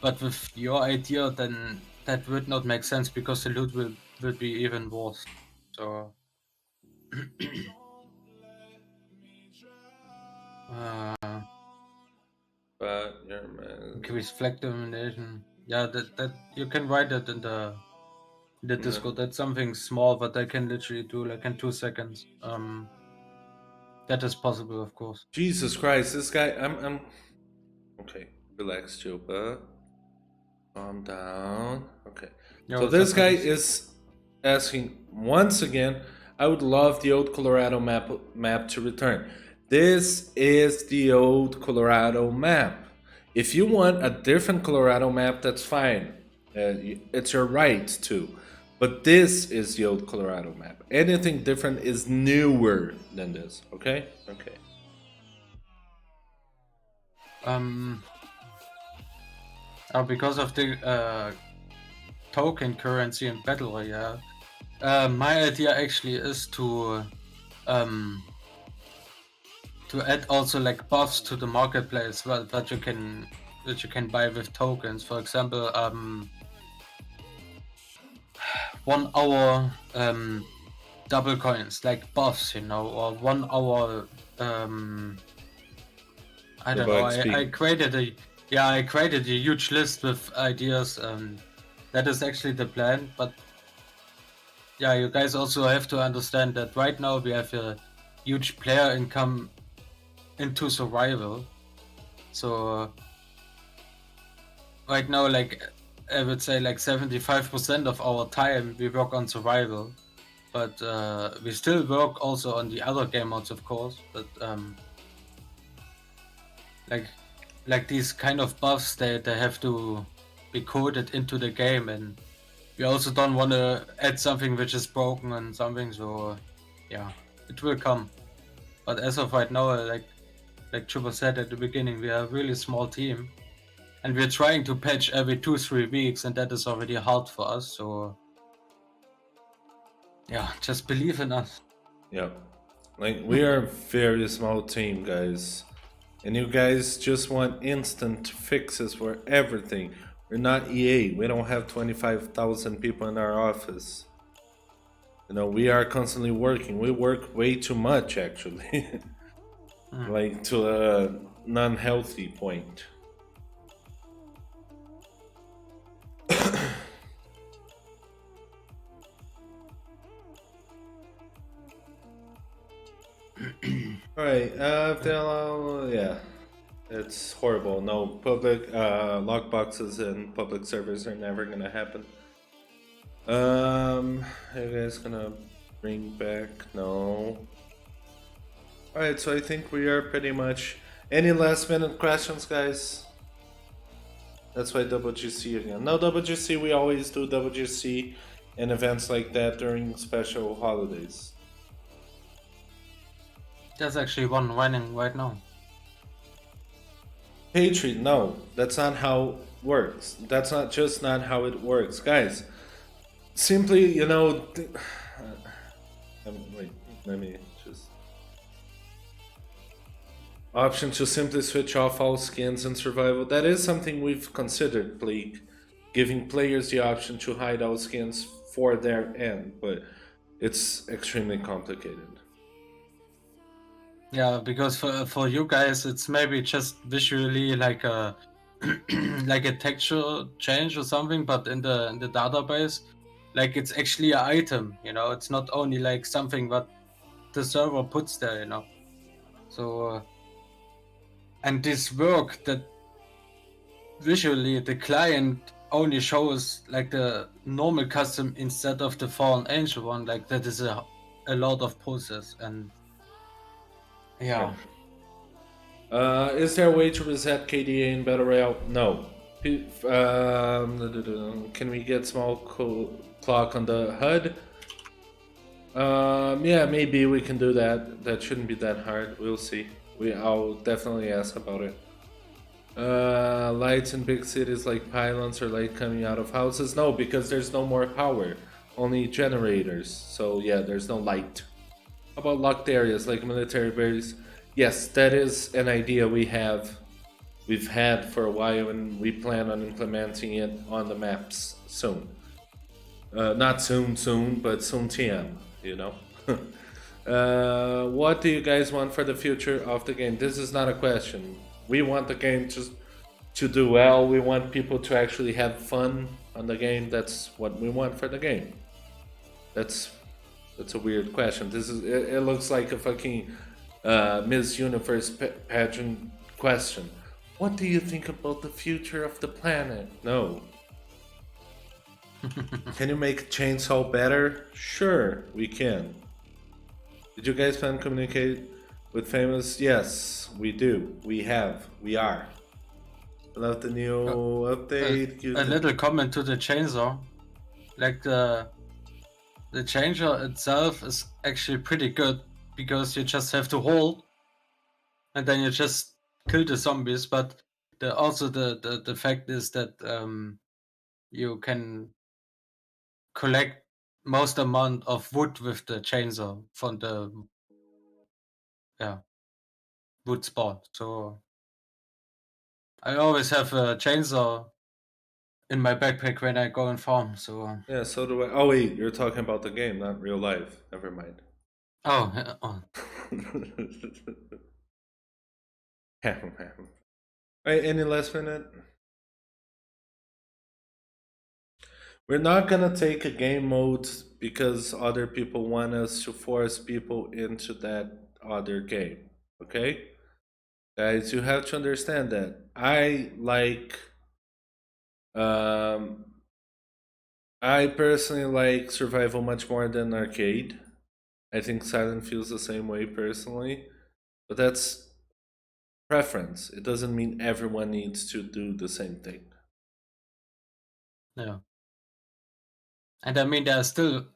But with your idea, then that would not make sense because the loot will be even worse. So But your man. increase flag domination. Yeah, that you can write it in the Discord. That's something small that I can literally do like in 2 seconds. That is possible, of course. Jesus Christ, this guy. I'm. Okay, relax, Chupa. Calm down. Okay. Yeah, So what's this up, guy buddies? is asking once again I would love the old Colorado map to return. This is the old Colorado map. If you want a different Colorado map, that's fine. It's your right to. But this is the old Colorado map. Anything different is newer than this. Okay? Okay. Because of the token currency and battle royale, my idea actually is to add also like buffs to the marketplace that you can buy with tokens. For example, 1 hour double coins, like buffs, or 1 hour. I don't know. I created a huge list with ideas. That is actually the plan, but yeah, you guys also have to understand that right now we have a huge player income into survival. So right now, like I would say, like 75% of our time we work on survival, but we still work also on the other game modes, of course. But like these kind of buffs, they have to be coded into the game, and we also don't want to add something which is broken and something. So yeah, it will come. But as of right now, like Chuba said at the beginning, we are a really small team, and we're trying to patch every 2-3 weeks, and that is already hard for us. So yeah, just believe in us. Yeah. Like, we are a very small team, guys. And you guys just want instant fixes for everything. We're not EA. We don't have 25,000 people in our office. You know, we are constantly working. We work way too much, actually. Like, to a non-healthy point. Alright, yeah. It's horrible. No, public lockboxes and public servers are never gonna happen. Are you guys gonna bring back? No. Alright, so I think we are pretty much... Any last minute questions, guys? That's why WGC again. No, WGC, we always do WGC and events like that during special holidays. There's actually one running right now. Patreon, no, that's not how it works. That's not how it works, guys. Simply, you know, wait, let me just... Option to simply switch off all skins in survival. That is something we've considered, Bleak. Giving players the option to hide all skins for their end, but it's extremely complicated. Yeah, because for you guys, it's maybe just visually like a like a texture change or something, but in the database, like it's actually an item. It's not only like something that the server puts there. So and this work that visually the client only shows like the normal custom instead of the fallen angel one, like that is a lot of process. And yeah. Is there a way to reset KDA in Battle Royale? No. Can we get small clock on the HUD? Yeah, maybe we can do that. That shouldn't be that hard. We'll see. I'll definitely ask about it. Lights in big cities like pylons or light coming out of houses? No, because there's no more power. Only generators. So yeah, there's no light. How about locked areas like military bases? Yes, that is an idea we've had for a while, and we plan on implementing it on the maps soon. Not soon, but soon TM, What do you guys want for the future of the game? This is not a question. We want the game to do well. We want people to actually have fun on the game. That's what we want for the game. That's a weird question. It looks like a fucking Miss Universe pageant question. What do you think about the future of the planet? No. Can you make Chainsaw better? Sure, we can. Did you guys plan to communicate with famous? Yes, we do. We have. We are. Love the new update. A little comment to the chainsaw. Like the chainsaw itself is actually pretty good because you just have to hold and then you just kill the zombies. But also the fact is that you can collect most amount of wood with the chainsaw from the wood spot. So I always have a chainsaw in my backpack when I go and farm. So Yeah, so do I. Oh wait, you're talking about the game, not real life. Never mind. oh, Alright, any last minute? We're not gonna take a game mode because other people want us to force people into that other game. Okay? Guys, you have to understand that. Um I personally like survival much more than arcade. I think Silent feels the same way personally. But that's preference. It doesn't mean everyone needs to do the same thing. yeah. And I mean, there's still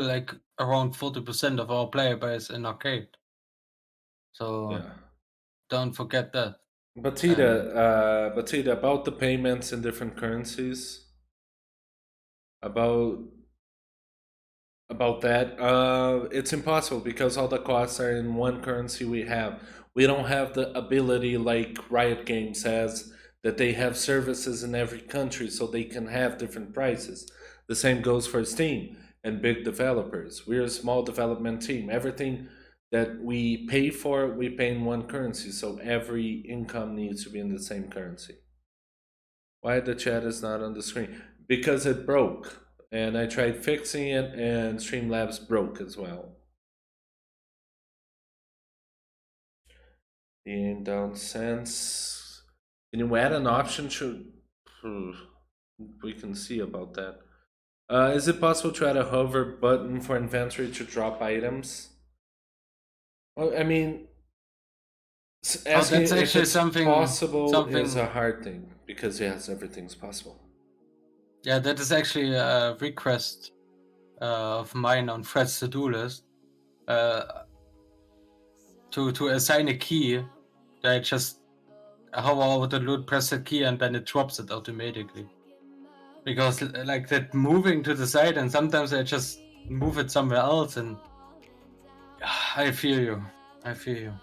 like around 40% of our player base in arcade. So Yeah. don't forget that. Batida, about the payments in different currencies, about that, it's impossible because all the costs are in one currency we don't have the ability like Riot Games has, that they have services in every country so they can have different prices. The same goes for Steam and big developers. We're a small development team. Everything that we pay for, we pay in one currency, so every income needs to be in the same currency. Why the chat is not on the screen? Because it broke, and I tried fixing it, and Streamlabs broke as well. In down sense, can you add an option to? We can see about that. Is it possible to add a hover button for inventory to drop items? Well, I mean, asking that's if actually it's possible is a something. hard thing because yes, everything's possible. Yeah, that is actually a request of mine on Fred's to-do list. To assign a key that I just hover over the loot, press the key, and then it drops it automatically. Because like that moving to the side, and sometimes I just move it somewhere else, and I feel you. I feel you.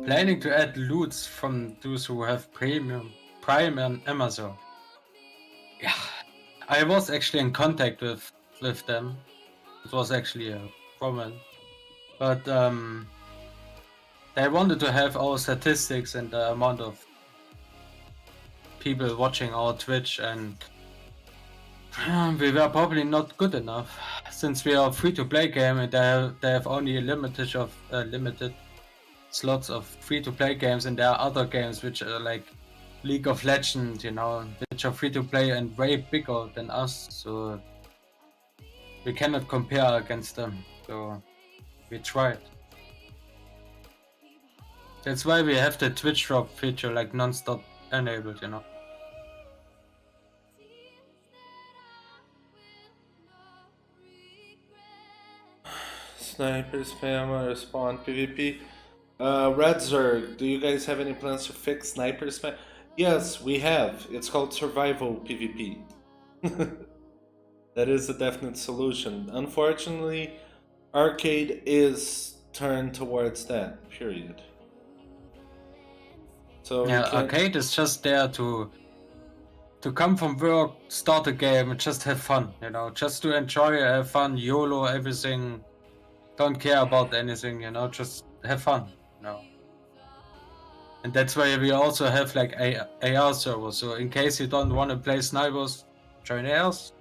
Planning to add loots from those who have Prime and Amazon. Yeah, I was actually in contact with them. It was actually a problem, but they wanted to have our statistics and the amount of people watching our Twitch, and we were probably not good enough since we are a free-to-play game and they have only a limited slots of free-to-play games, and there are other games which are like League of Legends, which are free-to-play and way bigger than us, so we cannot compare against them. So we tried. That's why we have the Twitch drop feature like non-stop enabled, Sniper spam respawn PvP. Red Zerg, do you guys have any plans to fix sniper spam? Yes, we have. It's called survival PvP. That is a definite solution. Unfortunately, arcade is turned towards that. Period. So Yeah, we can. arcade is just there to come from work, start a game, and just have fun. Just to enjoy, have fun, YOLO everything. Don't care about anything. Just have fun. And that's why we also have like AR servers. So in case you don't want to play snipers, join ARs.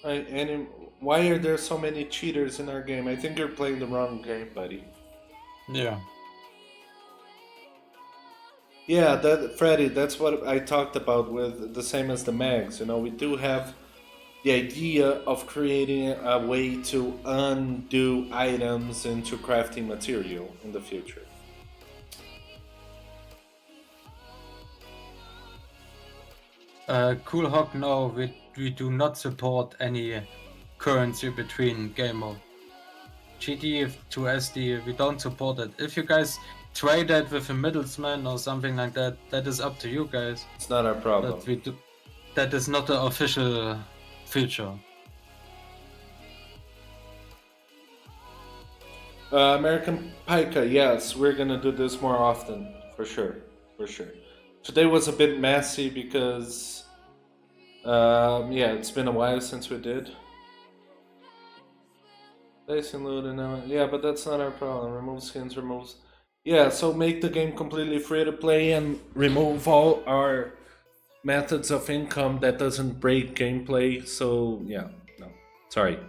And why are there so many cheaters in our game? I think you're playing the wrong game, buddy. Yeah. Yeah, that Freddy, that's what I talked about with the same as the mags. You know, we do have the idea of creating a way to undo items into crafting material in the future. Cool Hawk, no, we do not support any currency between game mode. GD to SD, we don't support it. If you guys trade that with a middleman or something like that, that is up to you guys. It's not our problem. But we do, that is not the official feature. American Pica, yes, we're gonna do this more often, for sure, for sure. Today was a bit messy because, yeah, it's been a while since we did. Place and load and yeah, but that's not our problem. Remove skins, removes. Yeah, so make the game completely free to play and remove all our methods of income that doesn't break gameplay. So yeah, no, sorry.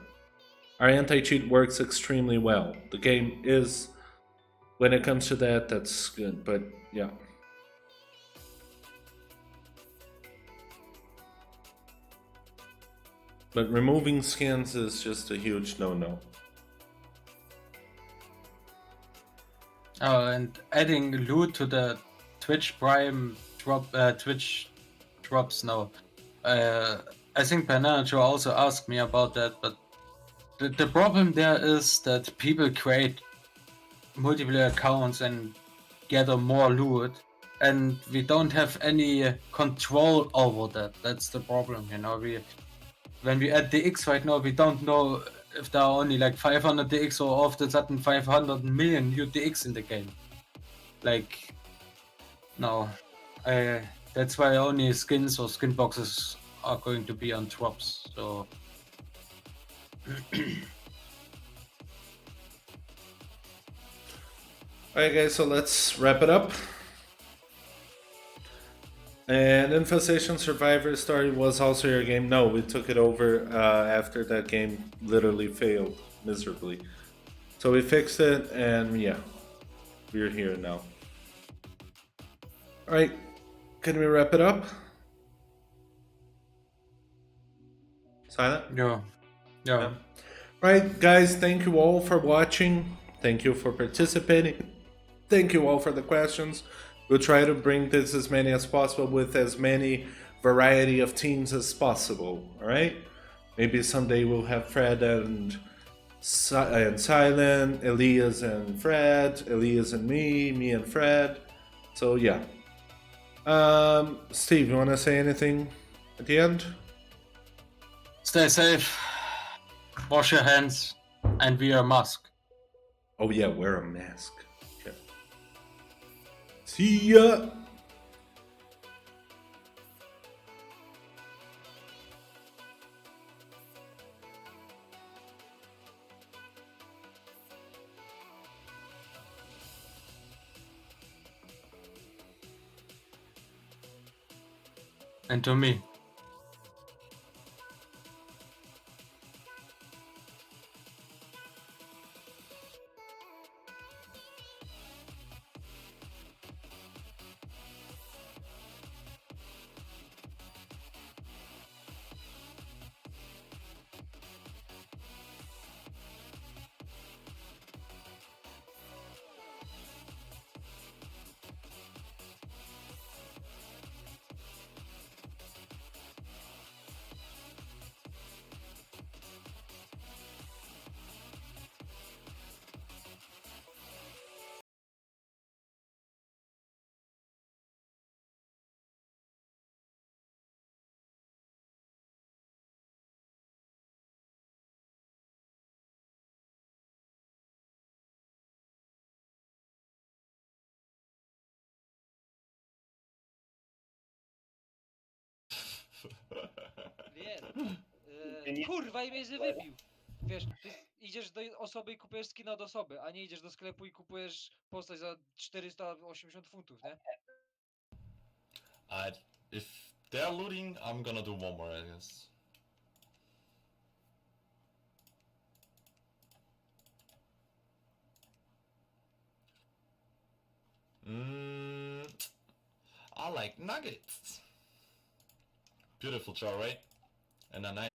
Our anti-cheat works extremely well. The game is, when it comes to that, that's good. But yeah. But removing skins is just a huge no-no. Oh, and adding loot to the Twitch Prime Twitch drops now. I think Banana Joe also asked me about that, but the problem there is that people create multiple accounts and gather more loot, and we don't have any control over that. That's the problem, you know. When we add DX right now, we don't know if there are only like 500 DX or all of a sudden 500 million new DX in the game. Like, no, that's why only skins or skin boxes are going to be on drops. So. Alright, guys, so let's wrap it up. And Infestation Survivor Story was also your game. No, we took it over after that game literally failed miserably. So we fixed it, and yeah, we're here now. Alright, can we wrap it up? Silent? Yeah. Yeah. Right, guys, thank you all for watching. Thank you for participating. Thank you all for the questions. We'll try to bring this as many as possible with as many variety of teams as possible. All right. Maybe someday we'll have Fred and Silent, Elias and Fred, Elias and me and Fred. So yeah. Steve, you want to say anything at the end? Stay safe. Wash your hands and wear a mask. Oh yeah, wear a mask. Okay. See ya. And to me. Nie, kurwa i mnie wybił. Wiesz, idziesz do osoby i kupujesz skin od osoby, a nie idziesz do sklepu i kupujesz postać za 480 funtów, nie? If they're looting, I'm gonna do one more, I guess. I like nuggets. Beautiful char, right? And a nice